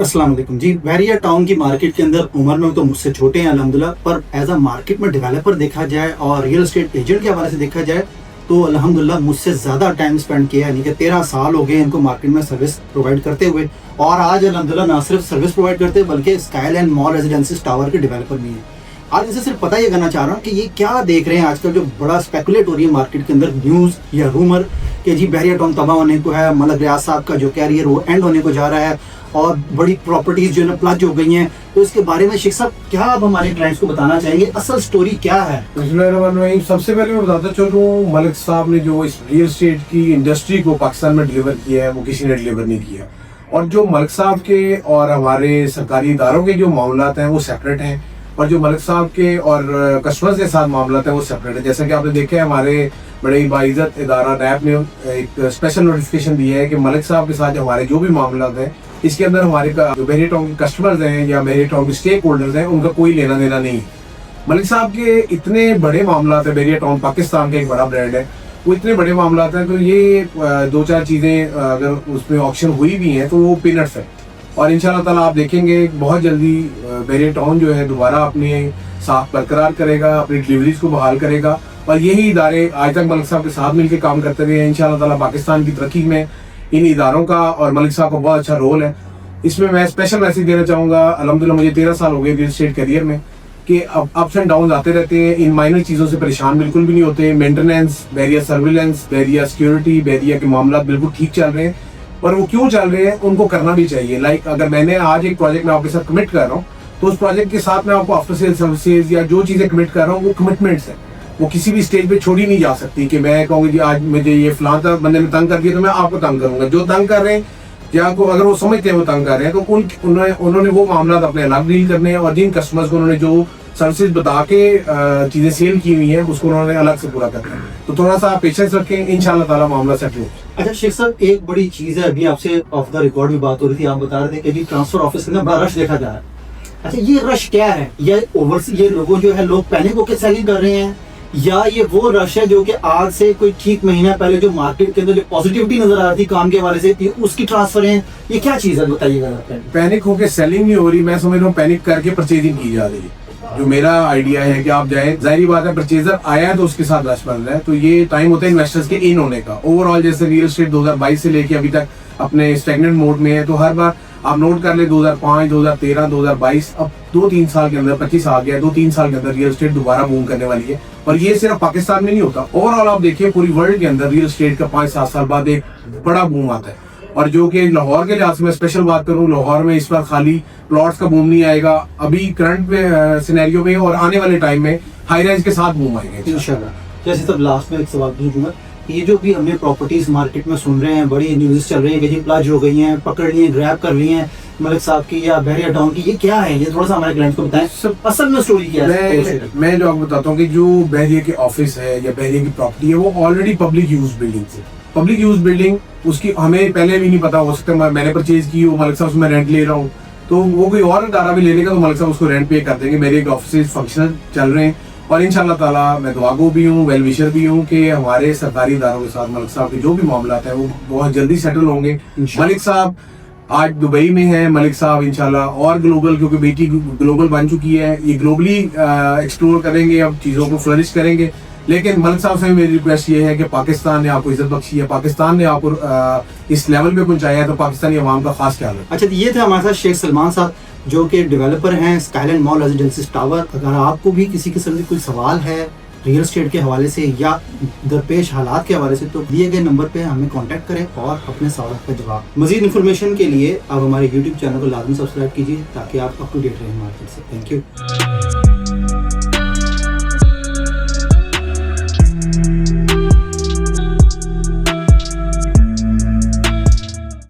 अस्सलाम वालेकुम जी। बहरिया टाउन की मार्केट के अंदर उम्र में तो मुझसे छोटे हैं अल्हम्दुलिल्लाह, पर एज अ मार्केट में डेवलपर देखा जाए और रियल एस्टेट एजेंट के हवाले से देखा जाए तो अल्हम्दुलिल्लाह मुझसे ज़्यादा टाइम स्पेंड किया है। यानी कि 13 साल हो गए इनको मार्केट में सर्विस प्रोवाइड करते हुए, और आज अल्हम्दुलिल्लाह ना सिर्फ सर्विस प्रोवाइड करते हैं बल्कि स्काईलाइन मॉल रेजिडेंसीज टावर के डेवलपर भी हैं। आज इनसे सिर्फ पता ये करना चाह रहा हूँ कि ये क्या देख रहे हैं आजकल जो बड़ा स्पेकुलेट हो रही है मार्केट के अंदर न्यूज़ या रूमर कि जी बहरिया टाउन तबाह होने को है, मलक रियाज साहब का जो कैरियर वो एंड होने को जा रहा है और बड़ी प्रॉपर्टीज जो है प्लज हो गई हैं। तो इसके बारे में शेख साहब क्या आप हमारे क्लाइंट्स को बताना चाहेंगे, असल स्टोरी क्या है? सबसे पहले मैं बताता चलूँ, मलिक साहब ने जो इस रियल एस्टेट की इंडस्ट्री को पाकिस्तान में डिलीवर किया है वो किसी ने डिलीवर नहीं किया। और जो मलिक साहब के और हमारे सरकारी इदारों के जो मामलात हैं वो सेपरेट हैं, और जो मलिक साहब के और कस्टमर्स के साथ मामलात हैं वो सेपरेट है। जैसा कि आपने देखा है, हमारे बड़े बाइज्जत इदारा नैब ने एक स्पेशल नोटिफिकेशन दिया है कि मलिक साहब के साथ हमारे जो भी मामलात हैं इसके अंदर हमारे जो बहरिया टाउन के कस्टमर्स हैं या बहरिया टाउन के स्टेक होल्डर्स हैं उनका कोई लेना देना नहीं है। मलिक साहब के इतने बड़े मामलात हैं, बहरिया टाउन पाकिस्तान का एक बड़ा ब्रांड है, वो इतने बड़े मामलात हैं, तो ये दो चार चीज़ें अगर उसमें ऑप्शन हुई भी हैं तो वो पीनट्स है। और इंशाल्लाह ताला आप देखेंगे बहुत जल्दी बहरिया टाउन जो है दोबारा अपने साथ बरकरार करेगा, अपनी डिलीवरीज को बहाल करेगा। और यही इदारे आज तक मलिक साहब के साथ मिलकर काम करते रहे हैं। इंशाल्लाह ताला पाकिस्तान की तरक्की में इन इदारों का और मलिक साहब का बहुत अच्छा रोल है। इसमें मैं स्पेशल मैसेज देना चाहूँगा। अल्हम्दुलिल्लाह मुझे 13 साल हो गए रियल एस्टेट करियर में कि अप्स एंड डाउन आते रहते हैं। इन माइनर चीज़ों से परेशान बिल्कुल भी नहीं होते। मेंटेनेंस, बहरिया सर्विलेंस, बहरिया सिक्योरिटी, बहरिया के मामला बिल्कुल ठीक चल रहे हैं। और वो क्यों चल रहे हैं उनको करना भी चाहिए। लाइक अगर मैंने आज एक प्रोजेक्ट में आपके साथ कमिट कर रहा हूँ तो उस प्रोजेक्ट के साथ मैं आपको आफ्टर सेल सर्विसेज या जो चीज़ें कमिट कर रहा हूँ वो कमिटमेंट्स हैं, वो किसी भी स्टेज पे छोड़ी नहीं जा सकती कि मैं कहूँगी जी आज मुझे ये फलां बंदे ने तंग कर दिया तो मैं आपको तंग करूंगा। जो तंग कर रहे हैं या को अगर वो समझते हैं वो तंग कर रहे हैं तो उन्होंने वो मामला अपने अलग डील करने हैं, और जिन कस्टमर्स को उन्होंने जो सर्विसेज बता के चीज़ें सेल की हुई हैं उसको उन्होंने अलग से पूरा करना है। तो थोड़ा सा पेशेंस रखें, इंशाल्लाह ताला मामला सेट हो। अच्छा शेख साहब, एक बड़ी चीज़ है, अभी आपसे ऑफ द रिकॉर्ड भी बात हो रही थी, आप बता रहे थे कि जी ट्रांसफर ऑफिस के अंदर बड़ा रश देखा जा रहा है। अच्छा, ये रश क्या है? ये लोगों जो है लोग पैनिक होकर सेलिंग कर रहे हैं, या ये वो रश है जो कि आज से कोई ठीक महीना पहले जो मार्केट के अंदर जो पॉजिटिविटी नजर आ रही थी काम के हवाले से उसकी ट्रांसफर है? ये क्या चीज़ है बताइएगा। पैनिक होकर सेलिंग नहीं हो रही, मैं समझ रहा हूँ पैनिक करके परचेजिंग की जा रही है। जो मेरा आइडिया है कि आप जाए, जाहिर बात है परचेजर आया है तो उसके साथ रश बन रहा है, तो ये टाइम होता है इन्वेस्टर्स के इन होने का। ओवरऑल जैसे रियल एस्टेट 2022 से लेके अभी तक अपने स्टैग्नेंट मोड में है, तो हर बार आप नोट कर ले 2005, 2013, 2022, अब 2-3 साल के अंदर 25 आ गया, 2-3 साल के अंदर रियल एस्टेट दोबारा बूम करने वाली है। और ये सिर्फ पाकिस्तान में नहीं होता, ओवरऑल आप देखिए पूरी वर्ल्ड के अंदर रियल एस्टेट का 5-7 साल बाद एक बड़ा बूम आता है। और जो कि लाहौर के लिहाज से मैं स्पेशल बात करूं, लाहौर में इस बार खाली प्लॉट्स का बूम नहीं आएगा, अभी करंट में सिनेरियो में और आने वाले टाइम में हाई राइज के साथ बूम आएंगे इंशाल्लाह। जैसे तब लास्ट में एक सवाल पूछूंगा, ये जो भी हमने प्रॉपर्टीज मार्केट में सुन रहे हैं, बड़ी न्यूज़ चल रही है कि जी प्लज हो गई हैं, पकड़ ली हैं, ग्रैब कर ली हैं मलिक साहब की या बहरिया टाउन की, ये क्या है? ये थोड़ा सा हमारे क्लाइंट्स को बताएं, असल में स्टोरी क्या है। मैं जो आपको बताता हूँ कि जो बहरिया के ऑफिस है या बहरिया की प्रॉपर्टी है वो ऑलरेडी पब्लिक यूज बिल्डिंग है। पब्लिक यूज बिल्डिंग उसकी हमें पहले भी नहीं पता, हो सकता है मैंने परचेज की वो मलिक साहब उसमें रेंट ले रहा हूँ, तो वो कोई और इदारा भी ले लेगा तो मलिक साहब उसको रेंट पे कर देंगे। मेरे एक ऑफिस फंक्शनल चल रहे हैं और इंशाल्लाह ताला मैं दुआगो भी हूँ, वेल विशर भी हूँ कि हमारे सरकारी इदारों के साथ मलिक साहब के जो भी मामला है वो बहुत जल्दी सेटल होंगे। मलिक साहब आज दुबई में है, मलिक साहब इंशाल्लाह और ग्लोबल, क्योंकि बेटी ग्लोबल बन चुकी है, ये ग्लोबली एक्सप्लोर करेंगे, अब चीज़ों को फ्लरिश करेंगे। लेकिन मलिक साहब से मेरी रिक्वेस्ट ये है कि पाकिस्तान ने आपको इज्जत बख्शी है, पाकिस्तान ने आपको इस लेवल पे पहुंचाया है, तो पाकिस्तानी अवाम का खास ख्याल रखें। अच्छा, ये थे हमारे साथ शेख सलमान साहब जो कि डेवलपर हैं स्काईलाइन मॉल रेजिडेंसीज टावर। अगर आपको भी किसी किस्म की कोई सवाल है रियल एस्टेट के हवाले से या दरपेश हालात के हवाले से, तो दिए गए नंबर पे हमें कांटेक्ट करें और अपने सवाल का जवाब। मजीद इन्फॉर्मेशन के लिए आप हमारे यूट्यूब चैनल को लाजमी सब्सक्राइब कीजिए ताकि आप अप टू डेट रहें मार्केट से। Thank you.